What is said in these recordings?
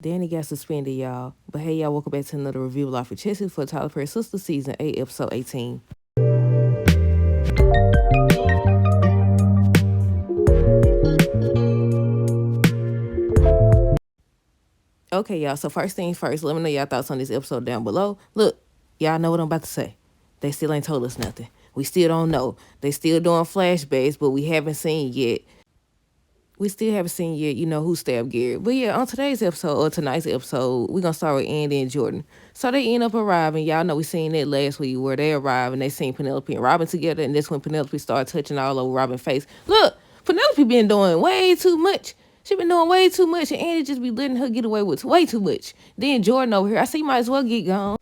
Danny got suspended, y'all. But hey, y'all, welcome back to another review of Life with Chessie for Tyler Perry Sistas Season 8, Episode 18. Okay, y'all, so first things first, let me know y'all thoughts on this episode down below. Look, y'all know what I'm about to say. They still ain't told us nothing. We still don't know. They still doing flashbacks, but we haven't seen yet. We still haven't seen yet, who stabbed Gary. But yeah, on today's episode, or tonight's episode, we're going to start with Andy and Jordan. So they end up arriving. Y'all know we seen that last week where they arrived and they seen Penelope and Robin together. And that's when Penelope started touching all over Robin's face. Look, Penelope been doing way too much. She been doing way too much. And Andy just be letting her get away with way too much. Then Jordan over here, I see might as well get gone.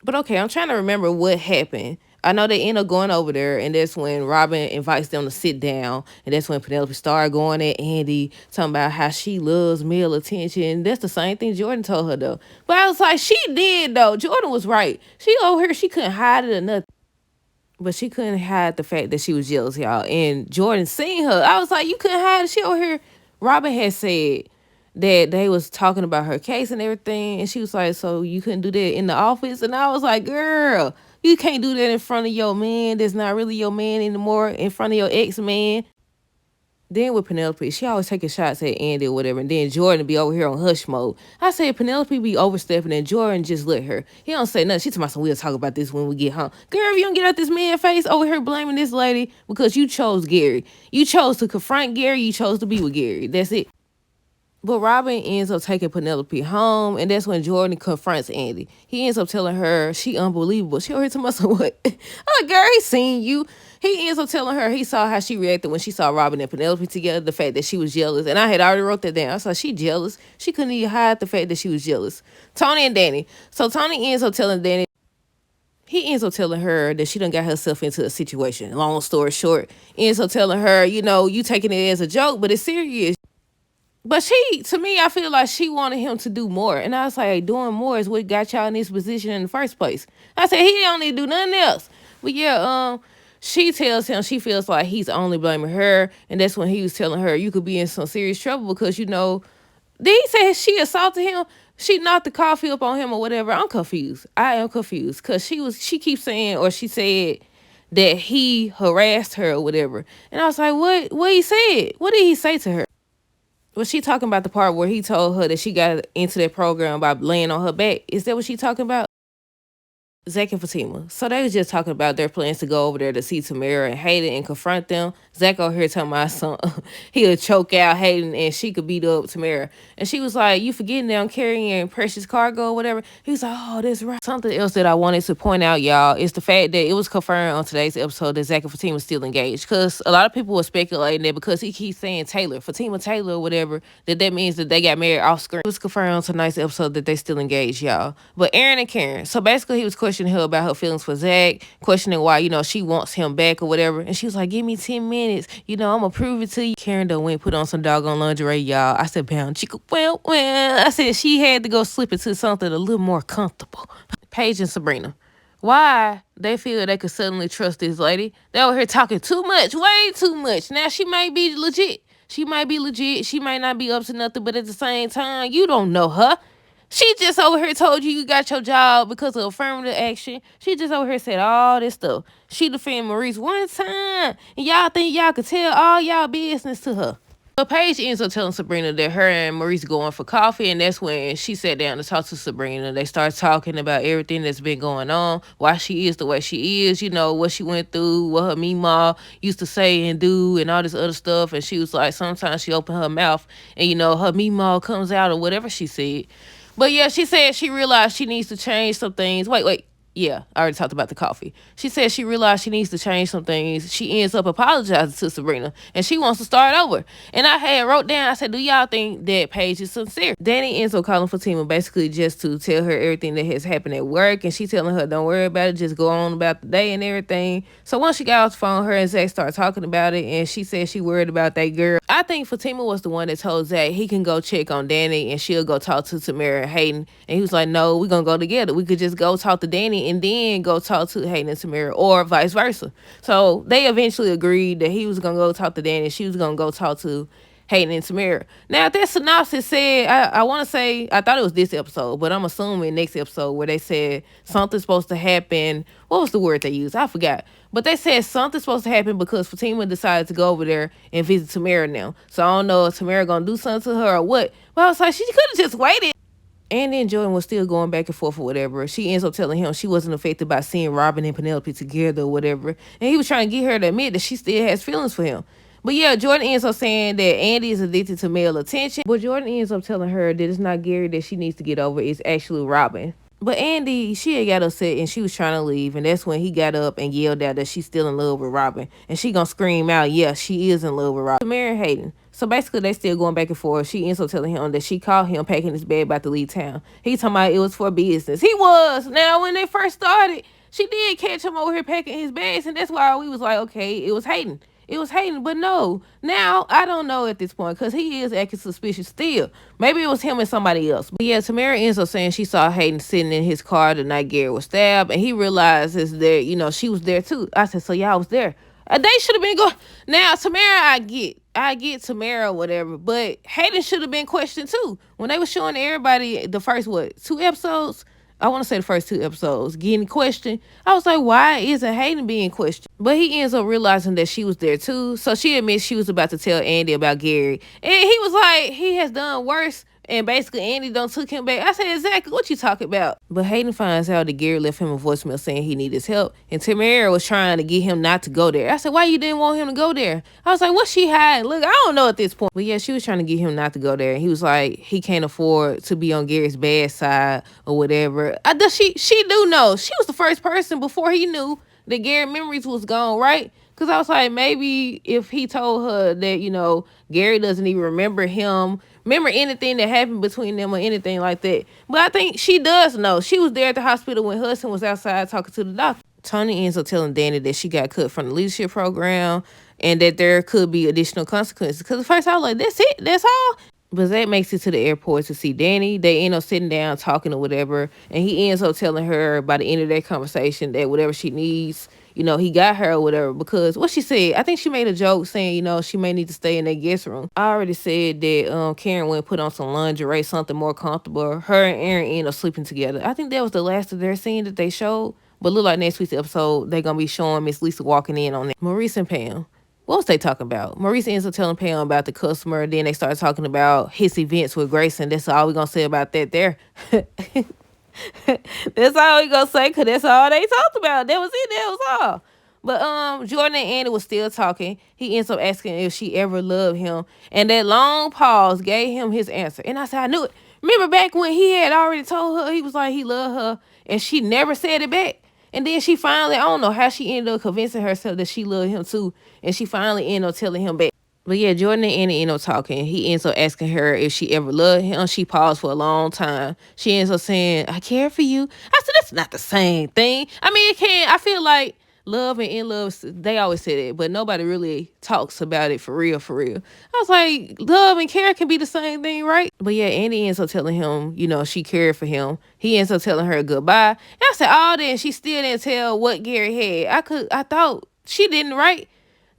But okay, I'm trying to remember what happened. I know they end up going over there, and that's when Robin invites them to sit down, and that's when Penelope started going at Andy, talking about how she loves male attention. That's the same thing Jordan told her, though. But I was like, she did, though. Jordan was right. She over here, she couldn't hide it or nothing. But she couldn't hide the fact that she was jealous, y'all. And Jordan seen her. I was like, you couldn't hide it. She over here. Robin had said that they was talking about her case and everything. And she was like, so you couldn't do that in the office? And I was like, girl, you can't do that in front of your man that's not really your man anymore, in front of your ex-man. Then with Penelope, she always taking shots at Andy or whatever, and then Jordan be over here on hush mode. I said Penelope be overstepping, and Jordan just let her. He don't say nothing. She told me, we'll talk about this when we get home. Girl, if you don't get out this man face over here blaming this lady because you chose Gary. You chose to confront Gary. You chose to be with Gary. That's it. But Robin ends up taking Penelope home, and that's when Jordan confronts Andy. He ends up telling her she unbelievable. She over here telling me, what? Oh, girl, he seen you. He ends up telling her he saw how she reacted when she saw Robin and Penelope together, the fact that she was jealous. And I had already wrote that down. I saw she jealous. She couldn't even hide the fact that she was jealous. Tony and Danny. So Tony ends up telling Danny, he ends up telling her that she done got herself into a situation. Long story short, ends up telling her, you taking it as a joke, but it's serious. But to me, I feel like she wanted him to do more. And I was like, doing more is what got y'all in this position in the first place. I said, he don't need to do nothing else. But yeah, she tells him she feels like he's only blaming her. And that's when he was telling her, you could be in some serious trouble because, did he say she assaulted him? She knocked the coffee up on him or whatever. I'm confused. I am confused because she keeps saying, or she said that he harassed her or whatever. And I was like, what he said? What did he say to her? Was she talking about the part where he told her that she got into that program by laying on her back? Is that what she talking about? Zach and Fatima. So they was just talking about their plans to go over there to see Tamara and Hayden and confront them. Zach over here telling my son he'll choke out Hayden and she could beat up Tamara. And she was like, you forgetting that I'm carrying precious cargo or whatever? He was like, oh, that's right. Something else that I wanted to point out, y'all, is the fact that it was confirmed on today's episode that Zach and Fatima was still engaged. Because a lot of people were speculating that because he keeps saying Fatima Taylor or whatever, that means that they got married off screen. It was confirmed on tonight's episode that they still engaged, y'all. But Aaron and Karen. So basically he was questioning her about her feelings for Zach, questioning why, she wants him back or whatever. And she was like, give me 10 minutes. I'm going to prove it to you. Karen done went put on some doggone lingerie, y'all. I said, bound chica, well. I said she had to go slip into something a little more comfortable. Paige and Sabrina. Why they feel they could suddenly trust this lady? They over here talking too much, way too much. Now she might be legit. She might be legit. She might not be up to nothing, but at the same time, you don't know her. She just over here told you got your job because of affirmative action. She just over here said all this stuff. She defended Maurice one time. And y'all think y'all could tell all y'all business to her. But Paige ends up telling Sabrina that her and Maurice going for coffee, and that's when she sat down to talk to Sabrina. They start talking about everything that's been going on, why she is the way she is, what she went through, what her meemaw used to say and do, and all this other stuff. And she was like, sometimes she opened her mouth, and her meemaw comes out or whatever she said. But yeah, she said she realized she needs to change some things. Wait. Yeah, I already talked about the coffee. She said she realized she needs to change some things. She ends up apologizing to Sabrina, and she wants to start over. And I had wrote down, I said, do y'all think that Paige is sincere? Danny ends up calling Fatima basically just to tell her everything that has happened at work, and she telling her, don't worry about it, just go on about the day and everything. So once she got off the phone, her and Zach started talking about it, and she said she worried about that girl. I think Fatima was the one that told Zach he can go check on Danny, and she'll go talk to Tamara and Hayden. And he was like, no, we're going to go together. We could just go talk to Danny and then go talk to Hayden and Tamara, or vice versa. So they eventually agreed that he was going to go talk to Danny, and she was going to go talk to Hayden and Tamara. Now, that synopsis said, I want to say, I thought it was this episode, but I'm assuming next episode where they said something's supposed to happen. What was the word they used? I forgot. But they said something's supposed to happen because Fatima decided to go over there and visit Tamara now. So I don't know if Tamara going to do something to her or what. But I was like, she could have just waited. And then Jordan was still going back and forth or whatever. She ends up telling him she wasn't affected by seeing Robin and Penelope together or whatever. And he was trying to get her to admit that she still has feelings for him. But yeah, Jordan ends up saying that Andy is addicted to male attention. But Jordan ends up telling her that it's not Gary that she needs to get over. It's actually Robin. But Andy, she had got upset and she was trying to leave. And that's when he got up and yelled out that she's still in love with Robin. And she gonna scream out, yeah, she is in love with Robin. Tamara and Hayden. So basically, they still going back and forth. She ends up telling him that she called him packing his bag about to leave town. He talking about it was for business. He was. Now, when they first started, she did catch him over here packing his bags. And that's why we was like, okay, it was Hayden. It was Hayden, but no. Now, I don't know at this point because he is acting suspicious still. Maybe it was him and somebody else. But yeah, Tamara ends up saying she saw Hayden sitting in his car the night Gary was stabbed, and he realizes that, she was there too. I said, so y'all was there. They should have been going. Now, Tamara, I get Tamara or whatever, but Hayden should have been questioned too. When they were showing everybody the first, 2 episodes? I want to say the first 2 episodes, getting questioned. I was like, why isn't Hayden being questioned? But he ends up realizing that she was there too. So she admits she was about to tell Andy about Gary. And he was like, he has done worse. And basically, Andy done took him back. I said, exactly what you talking about? But Hayden finds out that Gary left him a voicemail saying he needed his help. And Tamara was trying to get him not to go there. I said, why you didn't want him to go there? I was like, what's she hiding? Look, I don't know at this point. But yeah, she was trying to get him not to go there. And he was like, he can't afford to be on Gary's bad side or whatever. She do know. She was the first person before he knew that Gary memories was gone, right? Because I was like, maybe if he told her that, Gary doesn't even remember anything that happened between them or anything like that. But I think she does know. She was there at the hospital when Hudson was outside talking to the doctor. Tony ends up telling Danny that she got cut from the leadership program and that there could be additional consequences. Because at first I was like, that's it? That's all? But Zach makes it to the airport to see Danny. They end up sitting down talking or whatever. And he ends up telling her by the end of that conversation that whatever she needs, he got her or whatever. Because what she said, I think she made a joke saying, she may need to stay in that guest room. I already said that Karen went and put on some lingerie, something more comfortable. Her and Aaron end up sleeping together. I think that was the last of their scene that they showed. But look like next week's episode, they're going to be showing Miss Lisa walking in on it. Maurice and Pam. What was they talking about? Maurice ends up telling Pam about the customer. Then they start talking about his events with Grayson. That's all we're going to say about that there. That's all we going to say because that's all they talked about. That was it. That was all. But Jordan and Andy was still talking. He ends up asking if she ever loved him. And that long pause gave him his answer. And I said, I knew it. Remember back when he had already told her, he was like, he loved her. And she never said it back. And then she finally, I don't know how she ended up convincing herself that she loved him too. And she finally ended up telling him back. But yeah, Jordan and Annie end up talking. He ends up asking her if she ever loved him. She paused for a long time. She ends up saying, I care for you. I said, that's not the same thing. I mean, it can. I feel like love and in love, they always say that, but nobody really talks about it for real, for real. I was like, love and care can be the same thing, right? But yeah, Andy ends up telling him, she cared for him. He ends up telling her goodbye. And I said, then she still didn't tell what Gary had. I thought she didn't, right?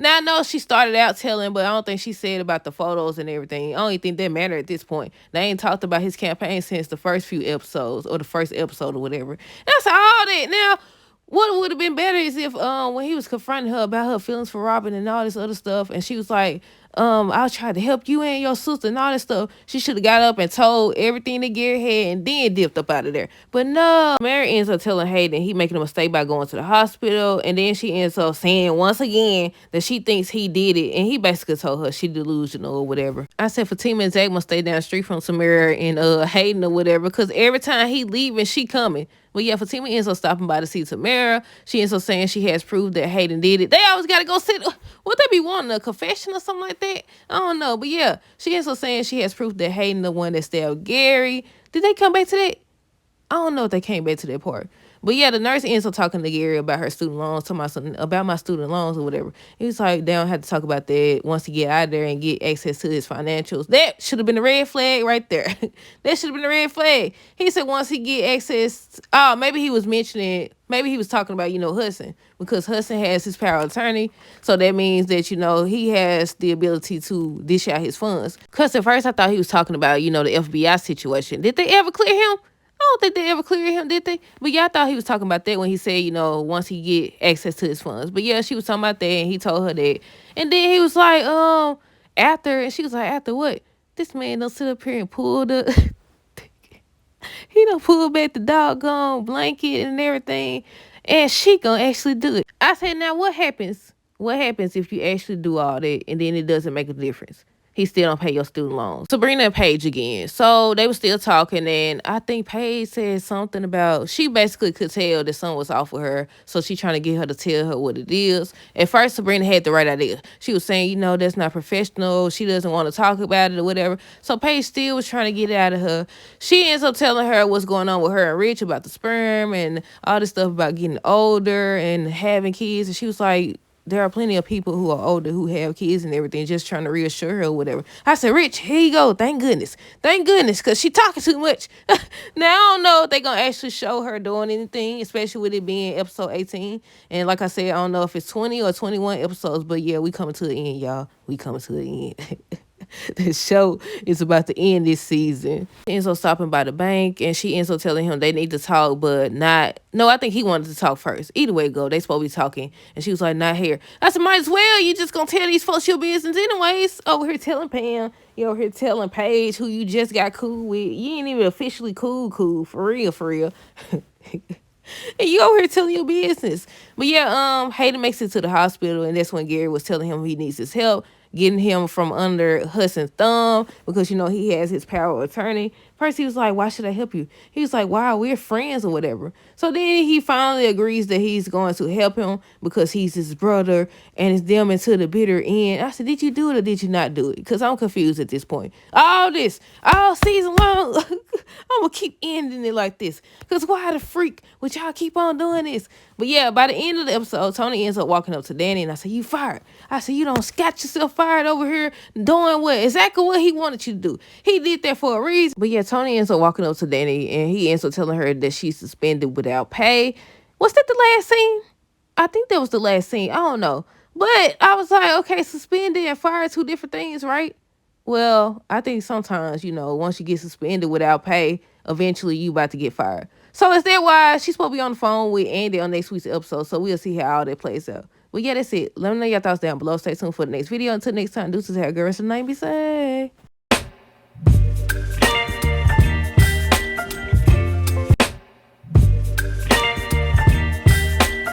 Now, I know she started out telling, but I don't think she said about the photos and everything. I don't even think that mattered at this point. They ain't talked about his campaign since the first few episodes or the first episode or whatever. That's all that. Now, what would have been better is if when he was confronting her about her feelings for Robin and all this other stuff, and she was like, I'll try to help you and your sister and all this stuff. She should have got up and told everything that Gary had and then dipped up out of there. But no, Mary ends up telling Hayden he making a mistake by going to the hospital. And then she ends up saying once again that she thinks he did it. And he basically told her she delusional or whatever. I said Fatima and Zach must stay down the street from Samara and Hayden or whatever, because every time he leaving, she coming. But yeah, Fatima ends up stopping by to see Tamara. She ends up saying she has proof that Hayden did it. They always got to go sit. Would they be wanting a confession or something like that? I don't know. But yeah, she ends up saying she has proof that Hayden the one that stabbed Gary. Did they come back to that? I don't know if they came back to that part. But yeah, the nurse ends up talking to Gary about her student loans, talking about something about my student loans or whatever. He was like, they don't have to talk about that once he get out of there and get access to his financials. That should have been a red flag right there. That should have been a red flag. He said once he get access, oh, maybe he was mentioning, maybe he was talking about, Hudson, because Hudson has his power of attorney. So that means that, he has the ability to dish out his funds. Because at first I thought he was talking about, the FBI situation. Did they ever clear him? I don't think they ever cleared him, did they? But yeah, I thought he was talking about that when he said, once he get access to his funds. But yeah, she was talking about that, and he told her that. And then he was like, after, and she was like, after what? This man done sit up here and pull the, he done pulled back the doggone blanket and everything, and she gonna actually do it. I said, now what happens? What happens if you actually do all that and then it doesn't make a difference? He still don't pay your student loans. So bring that Paige again. So they were still talking, and I think Paige said something about, she basically could tell that something was off with her, so she trying to get her to tell her what it is. At first, Sabrina had the right idea. She was saying, that's not professional. She doesn't want to talk about it or whatever. So Paige still was trying to get it out of her. She ends up telling her what's going on with her and Rich about the sperm and all this stuff about getting older and having kids. And she was like, there are plenty of people who are older who have kids and everything, just trying to reassure her or whatever. I said, Rich, here you go. Thank goodness. Thank goodness, because she talking too much. Now, I don't know if they're going to actually show her doing anything, especially with it being episode 18. And like I said, I don't know if it's 20 or 21 episodes, but yeah, we coming to the end, y'all. We coming to the end. The show is about to end this season. Ends up stopping by the bank, and she ends up telling him they need to talk, but not. No, I think he wanted to talk first. Either way it go, they supposed to be talking, and she was like, not here. I said, might as well. You just gonna tell these folks your business anyways. Over here telling Pam, you over here telling Paige, who you just got cool with. You ain't even officially cool, for real, for real. And you over here telling your business. But yeah, Hayden makes it to the hospital, and that's when Gary was telling him he needs his help, getting him from under Hudson's thumb, because he has his power of attorney. First he was like, why should I help you? He was like, wow, we're friends or whatever. So then he finally agrees that he's going to help him because he's his brother, and it's them into the bitter end. I said, did you do it or did you not do it? Because I'm confused at this point. All season long, I'm gonna keep ending it like this, because why the freak would y'all keep on doing this? But yeah, by the end of the episode, Tony ends up walking up to Danny, and I said, you fired. I said, you don't got yourself fired over here doing exactly what he wanted you to do. He did that for a reason. But yeah, Tony ends up walking up to Danny, and he ends up telling her that she's suspended without pay. Was that the last scene? I think that was the last scene. I don't know. But I was like, okay, suspended and fired, two different things, right? Well, I think sometimes, once you get suspended without pay, eventually you about to get fired. So is that why she's supposed to be on the phone with Andy on next week's episode? So we'll see how all that plays out. But yeah, that's it. Let me know your thoughts down below. Stay tuned for the next video. Until next time, deuces, have a good rest of the night. Be safe.